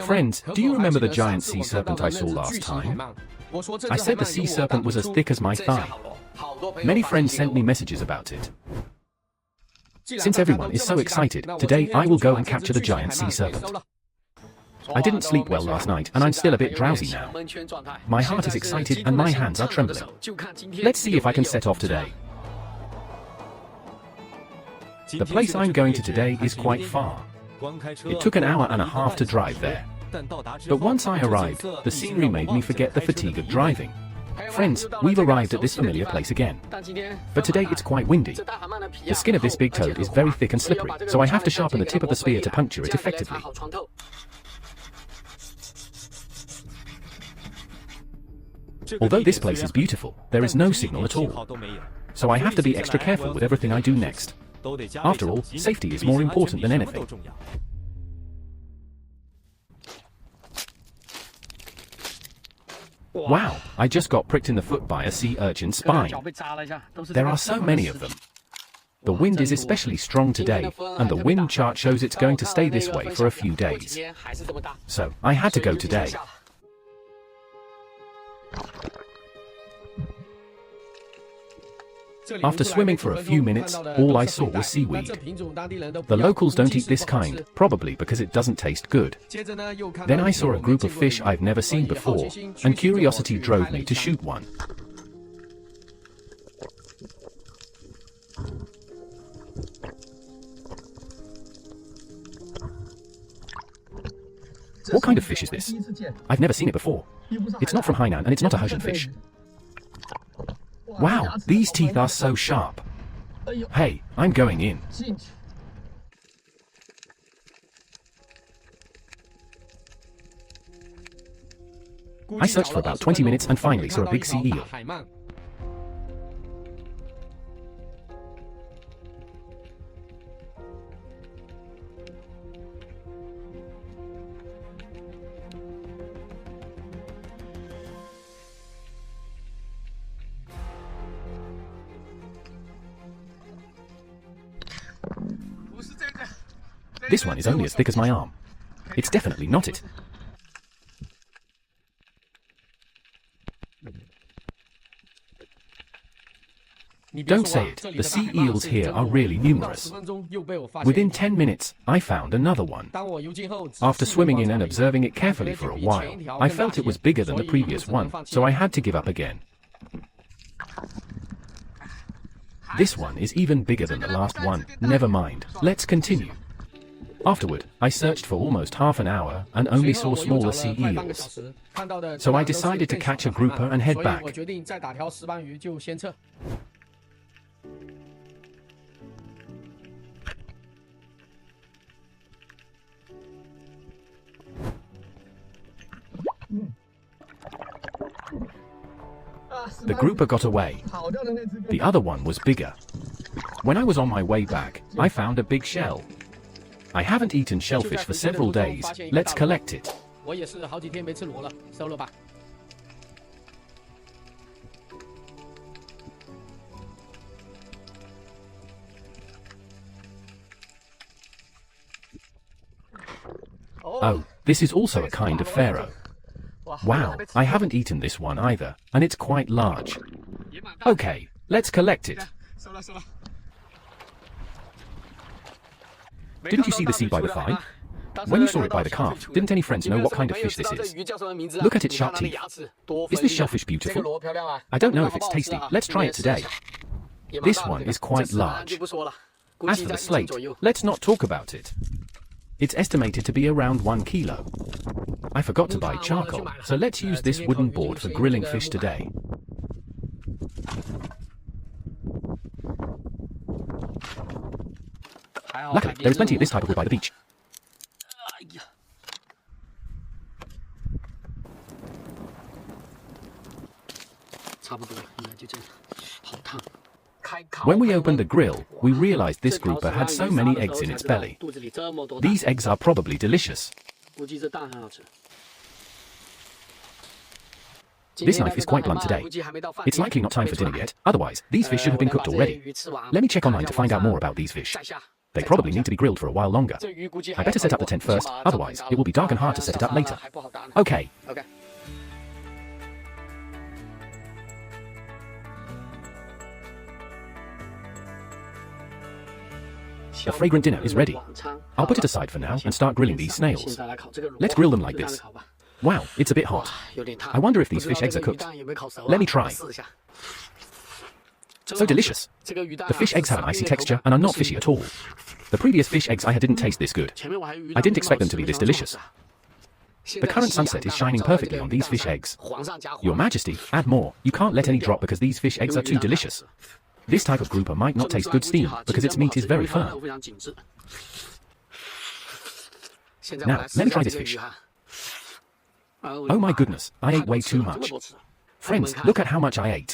Friends, do you remember the giant sea serpent I saw last time? I said the sea serpent was as thick as my thigh. Many friends sent me messages about it. Since everyone is so excited, today I will go and capture the giant sea serpent. I didn't sleep well last night and I'm still a bit drowsy now. My heart is excited and my hands are trembling. Let's see if I can set off today. The place I'm going to today is quite far. It took an hour and a half to drive there. But once I arrived, the scenery made me forget the fatigue of driving. Friends, we've arrived at this familiar place again. But today it's quite windy. The skin of this big toad is very thick and slippery, so I have to sharpen the tip of the spear to puncture it effectively. Although this place is beautiful, there is no signal at all. So I have to be extra careful with everything I do next. After all, safety is more important than anything. Wow, I just got pricked in the foot by a sea urchin's spine. There are so many of them. The wind is especially strong today, and the wind chart shows it's going to stay this way for a few days. So, I had to go today. After swimming for a few minutes, all I saw was seaweed. The locals don't eat this kind, probably because it doesn't taste good. Then I saw a group of fish I've never seen before, and curiosity drove me to shoot one. What kind of fish is this? I've never seen it before. It's not from Hainan and it's not a Hessian fish. Wow, these teeth are so sharp. Hey, I'm going in. I searched for about 20 minutes and finally saw a big sea eel. This one is only as thick as my arm. It's definitely not it. Don't say it, the sea eels here are really numerous. Within 10 minutes, I found another one. After swimming in and observing it carefully for a while, I felt it was bigger than the previous one, so I had to give up again. This one is even bigger than the last one. Never mind, let's continue. Afterward, I searched for almost half an hour and only saw smaller sea eels. So I decided to catch a grouper and head back. The grouper got away. The other one was bigger. When I was on my way back, I found a big shell. I haven't eaten shellfish for several days. Let's collect it. Oh, this is also a kind of pharaoh. Wow, I haven't eaten this one either, and it's quite large. Okay, let's collect it. Didn't you see the sea by the thigh? When you saw it by the calf, didn't any friends know what kind of fish this is? Look at its sharp teeth. Is this shellfish beautiful? I don't know if it's tasty. Let's try it today. This one is quite large. As for the slate, let's not talk about it. It's estimated to be around 1 kilo. I forgot to buy charcoal, so let's use this wooden board for grilling fish today. Luckily, there is plenty of this type of wood by the beach. When we opened the grill, we realized this grouper had so many eggs in its belly. These eggs are probably delicious. This knife is quite blunt today. It's likely not time for dinner yet, otherwise, these fish should have been cooked already. Let me check online to find out more about these fish. They probably need to be grilled for a while longer. I better set up the tent first, otherwise it will be dark and hard to set it up later. Okay. The fragrant dinner is ready. I'll put it aside for now and start grilling these snails. Let's grill them like this. Wow, it's a bit hot. I wonder if these fish eggs are cooked. Let me try. So delicious. The fish eggs have an icy texture and are not fishy at all. The previous fish eggs I had didn't taste this good. I didn't expect them to be this delicious. The current sunset is shining perfectly on these fish eggs. Your Majesty, add more. You can't let any drop because these fish eggs are too delicious. This type of grouper might not taste good steamed because its meat is very firm. Now, let me try this fish. Oh my goodness, I ate way too much. Friends, look at how much I ate.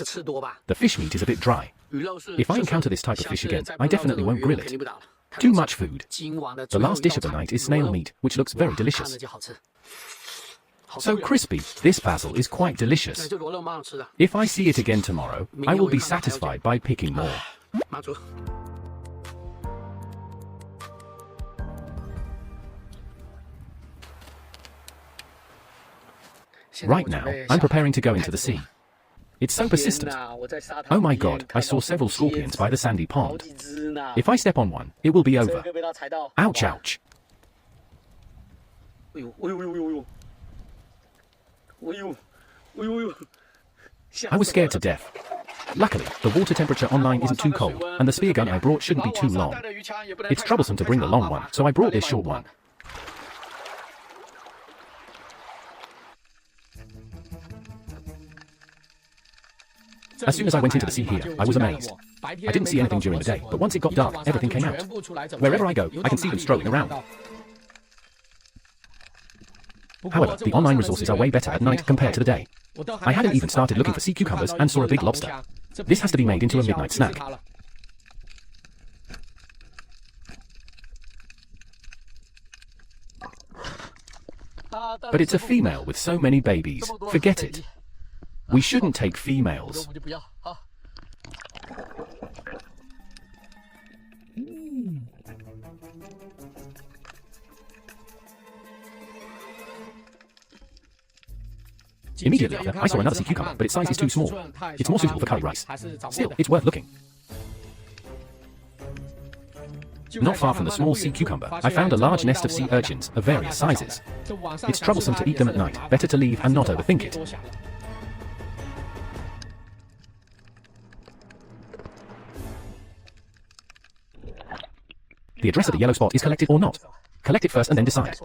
The fish meat is a bit dry. If I encounter this type of fish again, I definitely won't grill it. Too much food. The last dish of the night is snail meat, which looks very delicious. So crispy, this basil is quite delicious. If I see it again tomorrow, I will be satisfied by picking more. Right now, I'm preparing to go into the sea. It's so persistent. Oh my god, I saw several scorpions by the sandy pond. If I step on one, it will be over. Ouch, ouch. I was scared to death. Luckily, the water temperature online isn't too cold, and the spear gun I brought shouldn't be too long. It's troublesome to bring the long one, so I brought this short one. As soon as I went into the sea here, I was amazed. I didn't see anything during the day, but once it got dark, everything came out. Wherever I go, I can see them strolling around. However, the online resources are way better at night compared to the day. I hadn't even started looking for sea cucumbers and saw a big lobster. This has to be made into a midnight snack. But it's a female with so many babies. Forget it. We shouldn't take females. Immediately after, I saw another sea cucumber, but its size is too small. It's more suitable for curry rice. Still, it's worth looking. Not far from the small sea cucumber, I found a large nest of sea urchins of various sizes. It's troublesome to eat them at night, better to leave and not overthink it. The address of the yellow spot is collected or not. Collect it first and then decide.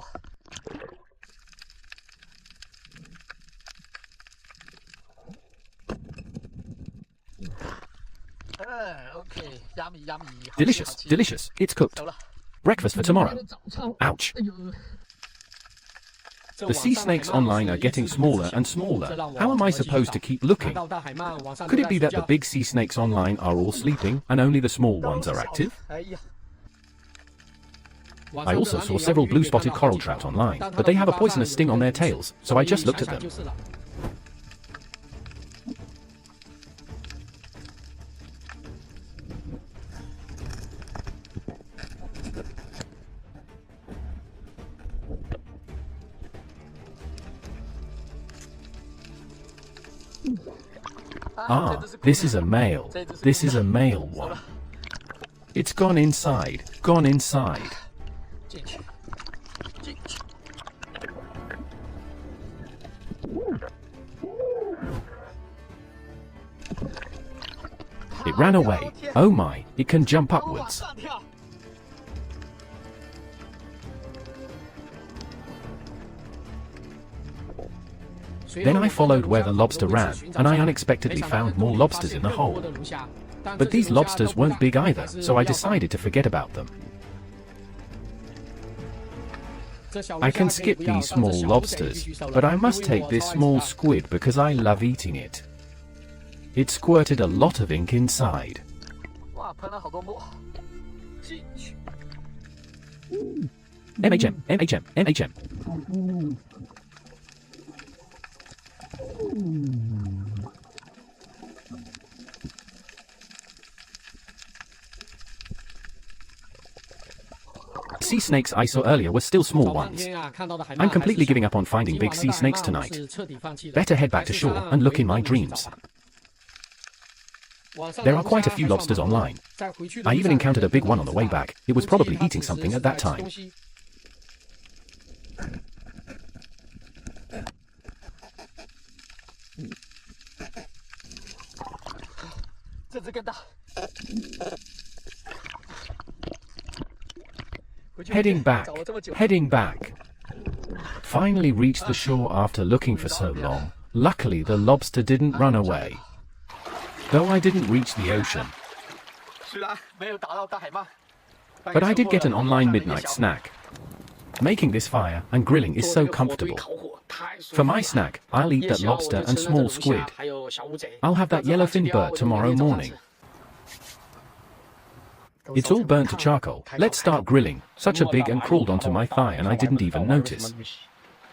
Delicious, delicious. It's cooked. Breakfast for tomorrow. Ouch. The sea snakes online are getting smaller and smaller. How am I supposed to keep looking? Could it be that the big sea snakes online are all sleeping and only the small ones are active? I also saw several blue-spotted coral trout online, but they have a poisonous sting on their tails, so I just looked at them. Ah, this is a male. This is a male one. It's gone inside. Gone inside. It ran away. Oh my, it can jump upwards. Then I followed where the lobster ran, and I unexpectedly found more lobsters in the hole. But these lobsters weren't big either, so I decided to forget about them. I can skip these small lobsters, but I must take this small squid because I love eating it. It squirted a lot of ink inside. MHM, MHM, MHM. sea snakes I saw earlier were still small ones. I'm completely giving up on finding big sea snakes tonight. Better head back to shore and look in my dreams. There are quite a few lobsters online. I even encountered a big one on the way back. It was probably eating something at that time. Heading back. Finally reached the shore after looking for so long. Luckily the lobster didn't run away. Though I didn't reach the ocean. But I did get an online midnight snack. Making this fire and grilling is so comfortable. For my snack, I'll eat that lobster and small squid. I'll have that yellowfin bird tomorrow morning. It's all burnt to charcoal. Let's start grilling. Such a big and crawled onto my thigh and I didn't even notice.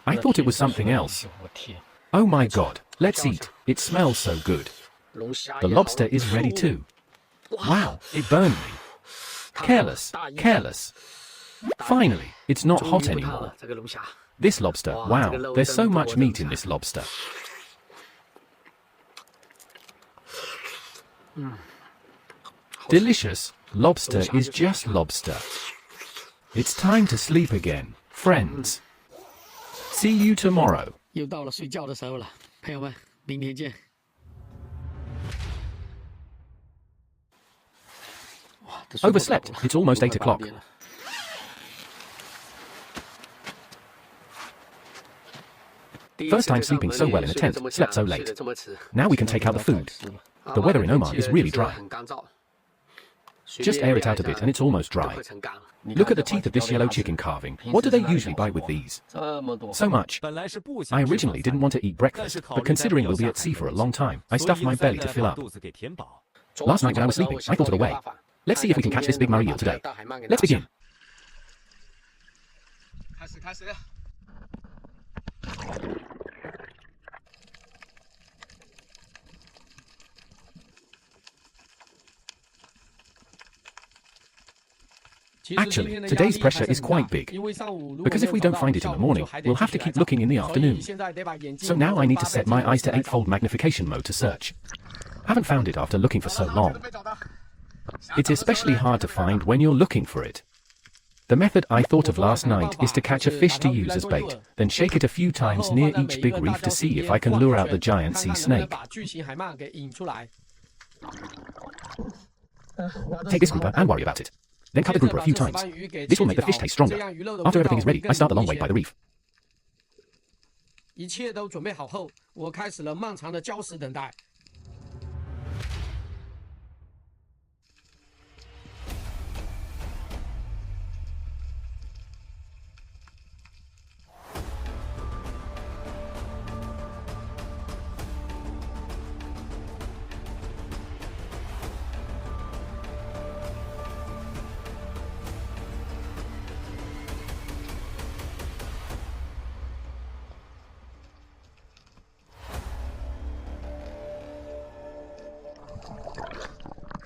I thought it was something else. Oh my god, let's eat. It smells so good. The lobster is ready too. Wow, it burned me. Careless. Finally, it's not hot anymore. This lobster, wow, there's so much meat in this lobster. Delicious. Lobster is just lobster. It's time to sleep again, friends. See you tomorrow. Overslept. It's almost 8 o'clock. First time sleeping so well in a tent, slept so late. Now we can take out the food. The weather in Oman is really dry. Just air it out a bit and it's almost dry. Look at the teeth of this yellow chicken carving. What do they usually buy with these? So much. I originally didn't want to eat breakfast, but considering we'll be at sea for a long time, I stuffed my belly to fill up. Last night when I was sleeping, I thought of a way. Let's see if we can catch this big murray eel today. Let's begin. Actually, today's pressure is quite big, because if we don't find it in the morning, we'll have to keep looking in the afternoon. So now I need to set my eyes to 8-fold magnification mode to search. Haven't found it after looking for so long. It's especially hard to find when you're looking for it. The method I thought of last night is to catch a fish to use as bait, then shake it a few times near each big reef to see if I can lure out the giant sea snake. Take this grouper and worry about it. Then cut the grouper a few times. This will make the fish taste stronger. After everything is ready, I start the long wait by the reef.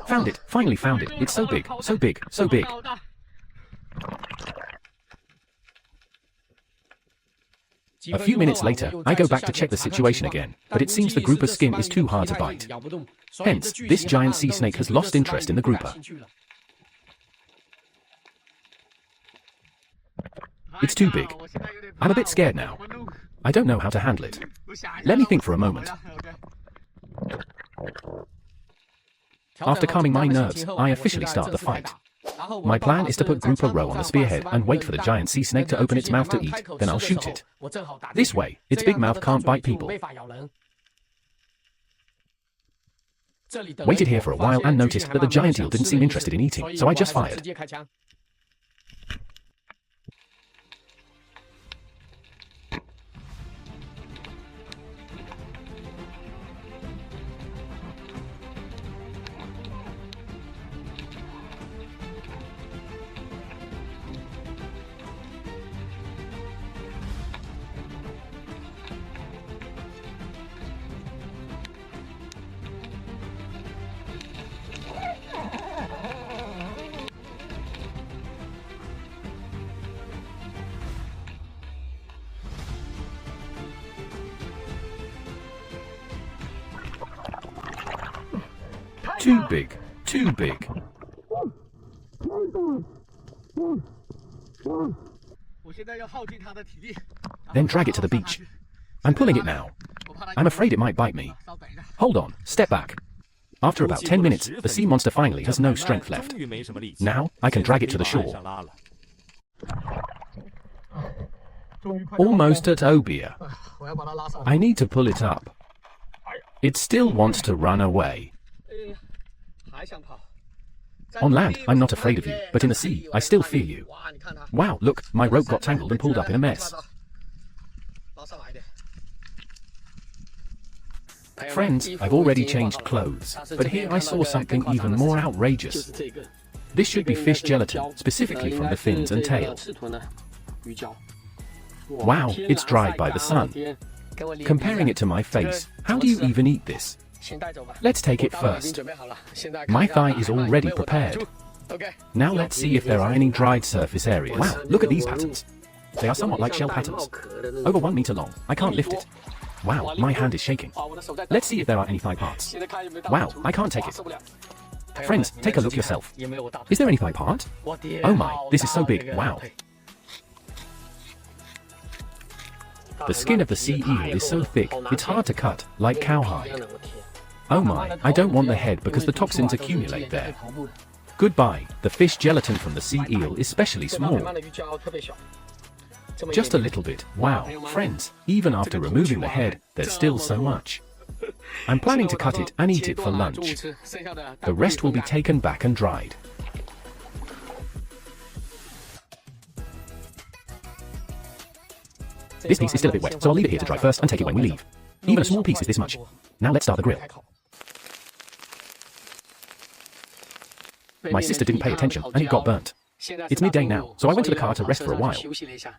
Found it! Finally found it! It's so big, so big, so big! A few minutes later, I go back to check the situation again, but it seems the grouper's skin is too hard to bite. Hence, this giant sea snake has lost interest in the grouper. It's too big. I'm a bit scared now. I don't know how to handle it. Let me think for a moment. After calming my nerves, I officially start the fight. My plan is to put grouper row on the spearhead and wait for the giant sea snake to open its mouth to eat, then I'll shoot it. This way, its big mouth can't bite people. Waited here for a while and noticed that the giant eel didn't seem interested in eating, so I just fired. Too big, too big. Then drag it to the beach. I'm pulling it now. I'm afraid it might bite me. Hold on, step back. After about 10 minutes, the sea monster finally has no strength left. Now, I can drag it to the shore. Almost at Obia. I need to pull it up. It still wants to run away. On land, I'm not afraid of you, but in the sea, I still fear you. Wow, look, my rope got tangled and pulled up in a mess. Friends, I've already changed clothes, but here I saw something even more outrageous. This should be fish gelatin, specifically from the fins and tail. Wow, it's dried by the sun. Comparing it to my face, how do you even eat this? Let's take it first. My thigh is already prepared. Now let's see if there are any dried surface areas. Wow, look at these patterns. They are somewhat like shell patterns. Over 1 meter long. I can't lift it. Wow, my hand is shaking. Let's see if there are any thigh parts. Wow, I can't take it. Friends, take a look yourself. Is there any thigh part? Oh my, this is so big. Wow. The skin of the sea eel is so thick, it's hard to cut, like cowhide. Oh my, I don't want the head because the toxins accumulate there. Goodbye, the fish gelatin from the sea eel is especially small. Just a little bit. Wow, friends, even after removing the head, there's still so much. I'm planning to cut it and eat it for lunch. The rest will be taken back and dried. This piece is still a bit wet, so I'll leave it here to dry first and take it when we leave. Even a small piece is this much. Now let's start the grill. My sister didn't pay attention and it got burnt. It's midday now, so I went to the car to rest for a while.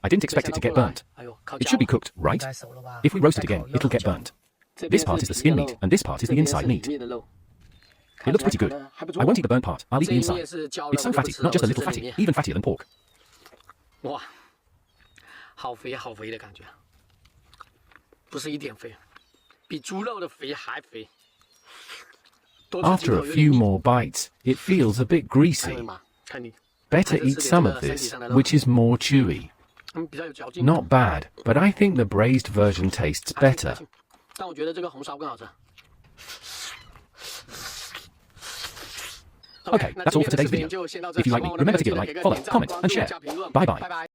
I didn't expect it to get burnt. It should be cooked, right? If we roast it again, it'll get burnt. This part is the skin meat, and this part is the inside meat. It looks pretty good. I won't eat the burnt part, I'll eat the inside. It's so fatty, not just a little fatty, even fattier than pork. After a few more bites, it feels a bit greasy. Better eat some of this, which is more chewy. Not bad, but I think the braised version tastes better. Okay, that's all for today's video. If you like me, remember to give a like, follow, comment, and share. Bye bye.